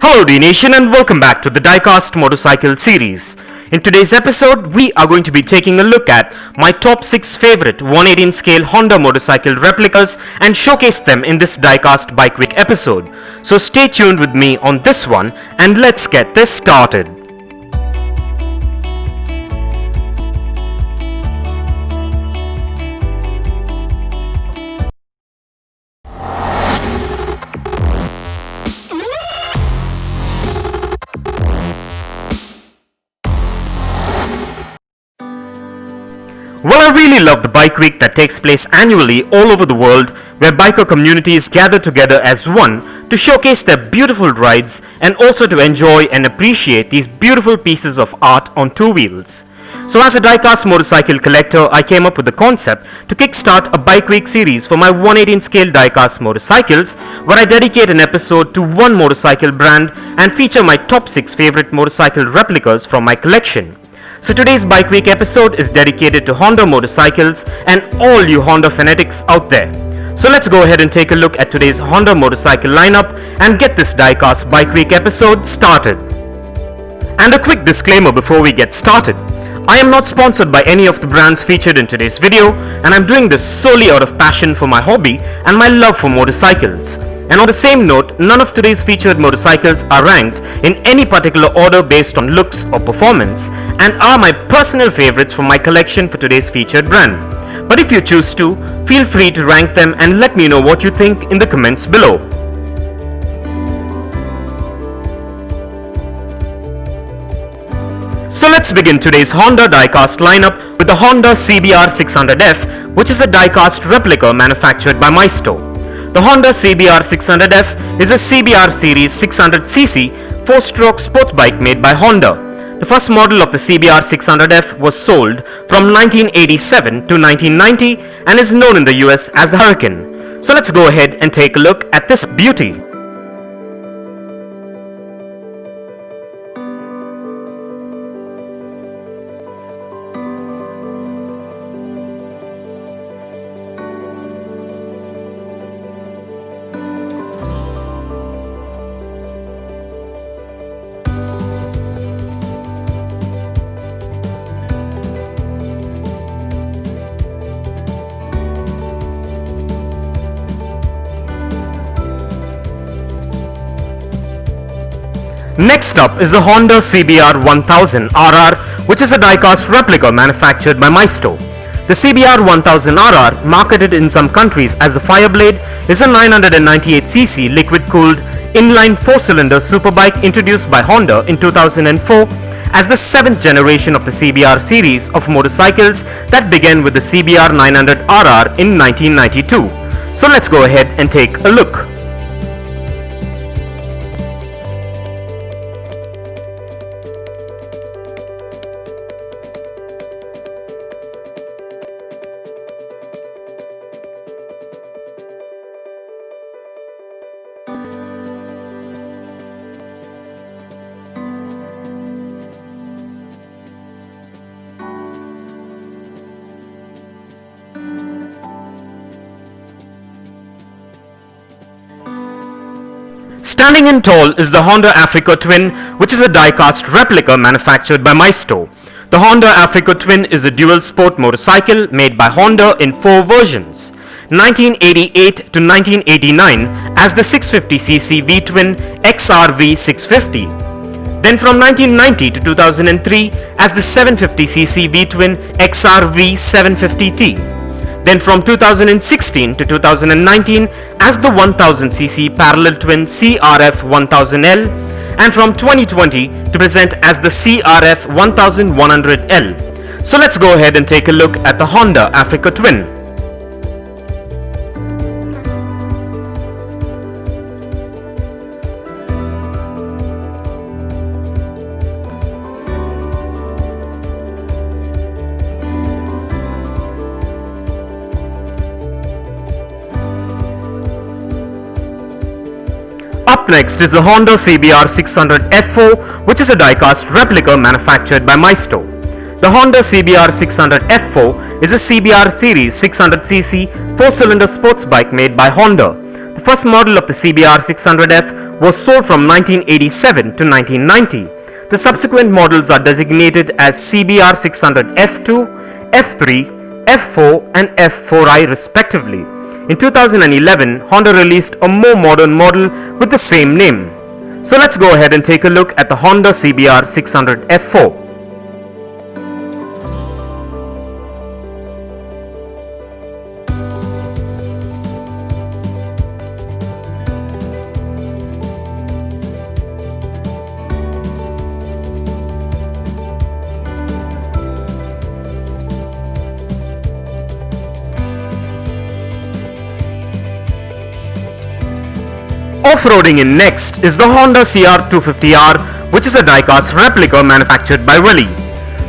Hello Dnation and welcome back to the Diecast Motorcycle series. In today's episode, we are going to be taking a look at my top 6 favorite 118 scale Honda motorcycle replicas and showcase them in this Diecast Bike Week episode. So stay tuned with me on this one and let's get this started. Well, I really love the Bike Week that takes place annually all over the world, where biker communities gather together as one to showcase their beautiful rides and also to enjoy and appreciate these beautiful pieces of art on two wheels. So as a diecast motorcycle collector, I came up with the concept to kickstart a Bike Week series for my 118 scale diecast motorcycles, where I dedicate an episode to one motorcycle brand and feature my top 6 favorite motorcycle replicas from my collection. So today's Bike Week episode is dedicated to Honda motorcycles and all you Honda fanatics out there. So let's go ahead and take a look at today's Honda motorcycle lineup and get this Diecast Bike Week episode started. And a quick disclaimer before we get started. I am not sponsored by any of the brands featured in today's video, and I'm doing this solely out of passion for my hobby and my love for motorcycles. And on the same note, none of today's featured motorcycles are ranked in any particular order based on looks or performance and are my personal favorites from my collection for today's featured brand. But if you choose to, feel free to rank them and let me know what you think in the comments below. So let's begin today's Honda diecast lineup with the Honda CBR 600F, which is a diecast replica manufactured by Maisto. The Honda CBR 600F is a CBR Series 600cc 4-stroke sports bike made by Honda. The first model of the CBR 600F was sold from 1987 to 1990 and is known in the US as the Hurricane. So let's go ahead and take a look at this beauty. Next up is the Honda CBR 1000 RR, which is a diecast replica manufactured by Maisto. The CBR 1000 RR, marketed in some countries as the Fireblade, is a 998cc liquid-cooled inline 4-cylinder superbike introduced by Honda in 2004 as the 7th generation of the CBR series of motorcycles that began with the CBR 900 RR in 1992. So let's go ahead and take a look. Standing in tall is the Honda Africa Twin, which is a diecast replica manufactured by Maisto. The Honda Africa Twin is a dual sport motorcycle made by Honda in 4 versions: 1988 to 1989 as the 650cc V-Twin XRV 650. Then from 1990 to 2003 as the 750cc V-Twin XRV 750T. Then from 2016 to 2019 as the 1000cc parallel twin CRF 1000L, and from 2020 to present as the CRF 1100L. So let's go ahead and take a look at the Honda Africa Twin. Up next is the Honda CBR 600 F4, which is a diecast replica manufactured by Maisto. The Honda CBR 600 F4 is a CBR Series 600cc 4-cylinder sports bike made by Honda. The first model of the CBR 600F was sold from 1987 to 1990. The subsequent models are designated as CBR 600 F2, F3, F4 and F4i respectively. In 2011, Honda released a more modern model with the same name. So let's go ahead and take a look at the Honda CBR 600 F4. Off-roading in next is the Honda CR250R, which is a diecast replica manufactured by Welly.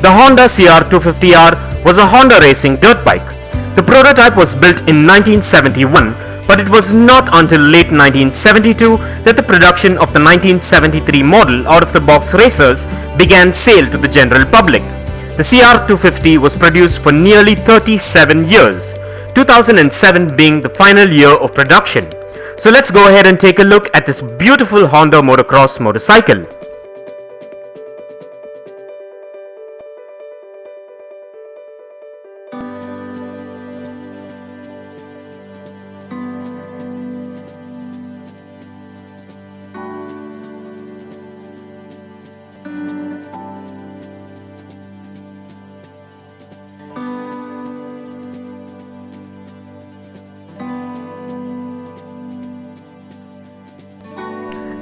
The Honda CR250R was a Honda racing dirt bike. The prototype was built in 1971, but it was not until late 1972 that the production of the 1973 model out-of-the-box racers began sale to the general public. The CR250 was produced for nearly 37 years, 2007 being the final year of production. So let's go ahead and take a look at this beautiful Honda motocross motorcycle.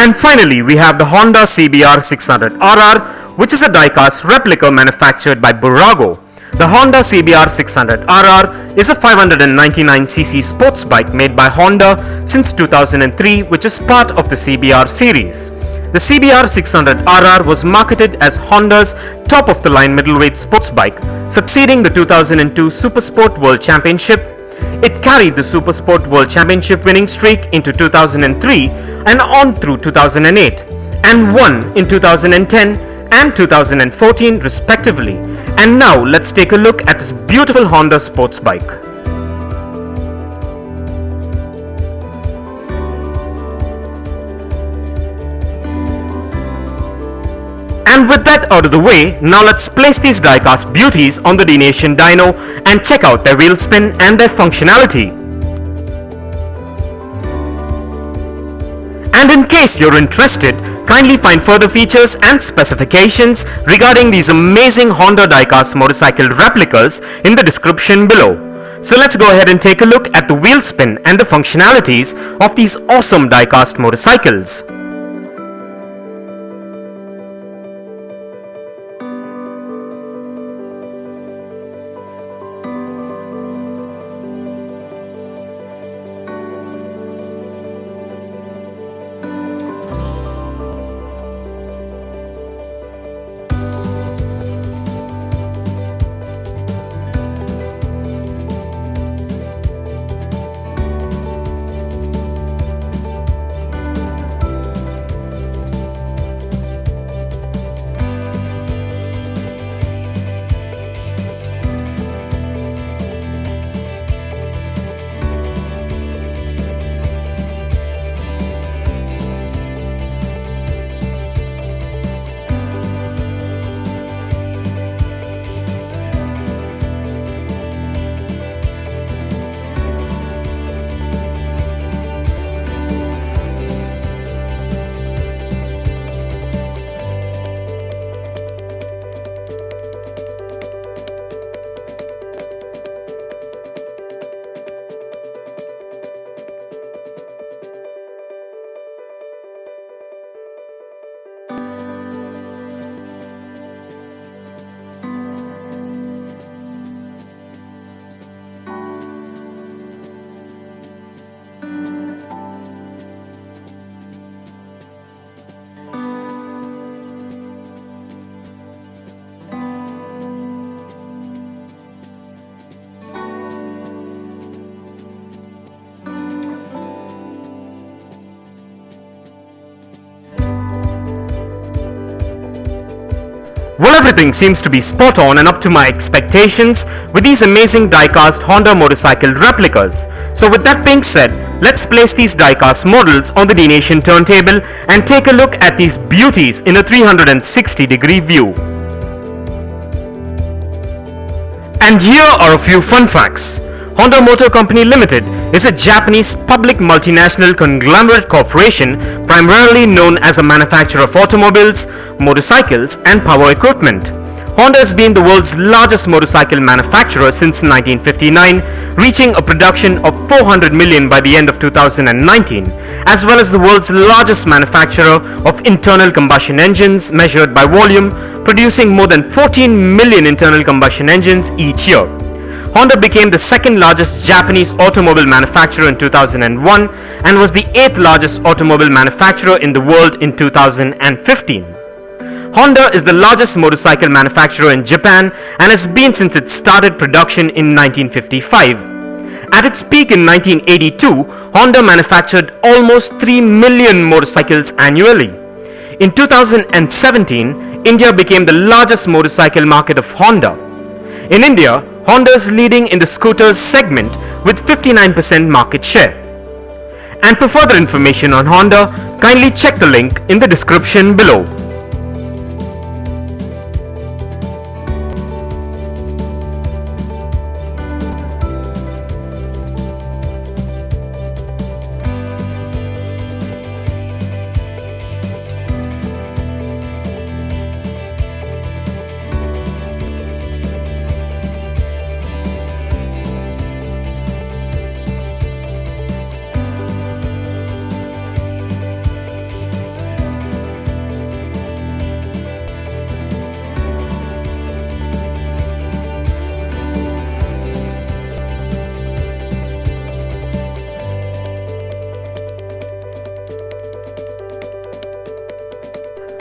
And finally, we have the Honda CBR 600RR, which is a diecast replica manufactured by Bburago. The Honda CBR 600RR is a 599cc sports bike made by Honda since 2003, which is part of the CBR series. The CBR 600RR was marketed as Honda's top-of-the-line middleweight sports bike, succeeding the 2002 Supersport World Championship. It carried the Supersport World Championship winning streak into 2003 and on through 2008, and won in 2010 and 2014 respectively. And now let's take a look at this beautiful Honda sports bike. And with that out of the way, now let's place these diecast beauties on the Dnation dyno and check out their wheel spin and their functionality. And in case you're interested, kindly find further features and specifications regarding these amazing Honda diecast motorcycle replicas in the description below. So let's go ahead and take a look at the wheel spin and the functionalities of these awesome diecast motorcycles. Well, everything seems to be spot on and up to my expectations with these amazing diecast Honda motorcycle replicas. So with that being said, Let's place these diecast models on the Dnation turntable and take a look at these beauties in a 360-degree view. And here are a few fun facts. Honda Motor Company Limited is a Japanese public multinational conglomerate corporation primarily known as a manufacturer of automobiles, motorcycles and power equipment. Honda has been the world's largest motorcycle manufacturer since 1959, reaching a production of 400 million by the end of 2019, as well as the world's largest manufacturer of internal combustion engines measured by volume, producing more than 14 million internal combustion engines each year. Honda became the second largest Japanese automobile manufacturer in 2001 and was the 8th largest automobile manufacturer in the world in 2015. Honda is the largest motorcycle manufacturer in Japan and has been since it started production in 1955. At its peak in 1982, Honda manufactured almost 3 million motorcycles annually. In 2017, India became the largest motorcycle market of Honda. In India, Honda is leading in the scooters segment with 59% market share. And for further information on Honda, kindly check the link in the description below.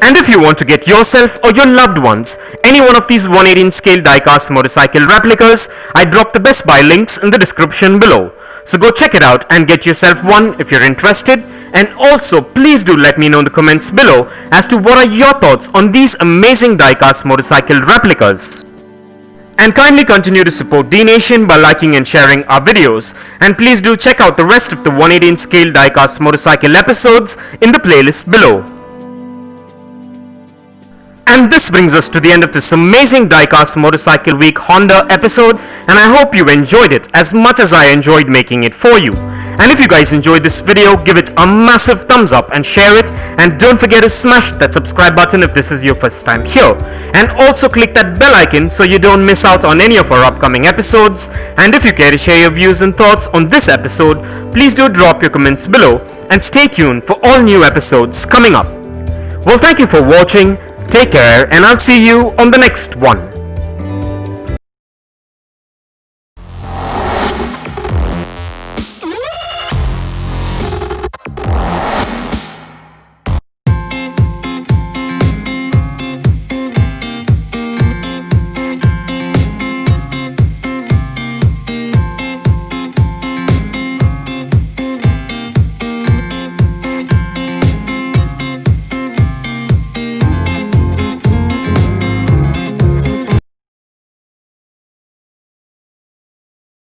And if you want to get yourself or your loved ones any one of these 118 scale diecast motorcycle replicas, I dropped the best buy links in the description below. So go check it out and get yourself one if you're interested. And also please do let me know in the comments below as to what are your thoughts on these amazing diecast motorcycle replicas. And kindly continue to support Dnation by liking and sharing our videos. And please do check out the rest of the 118 scale diecast motorcycle episodes in the playlist below. And this brings us to the end of this amazing Diecast Motorcycle Week Honda episode, and I hope you enjoyed it as much as I enjoyed making it for you. And if you guys enjoyed this video, give it a massive thumbs up and share it, and don't forget to smash that subscribe button if this is your first time here. And also click that bell icon so you don't miss out on any of our upcoming episodes. And if you care to share your views and thoughts on this episode, please do drop your comments below and stay tuned for all new episodes coming up. Well, thank you for watching. Take care, and I'll see you on the next one.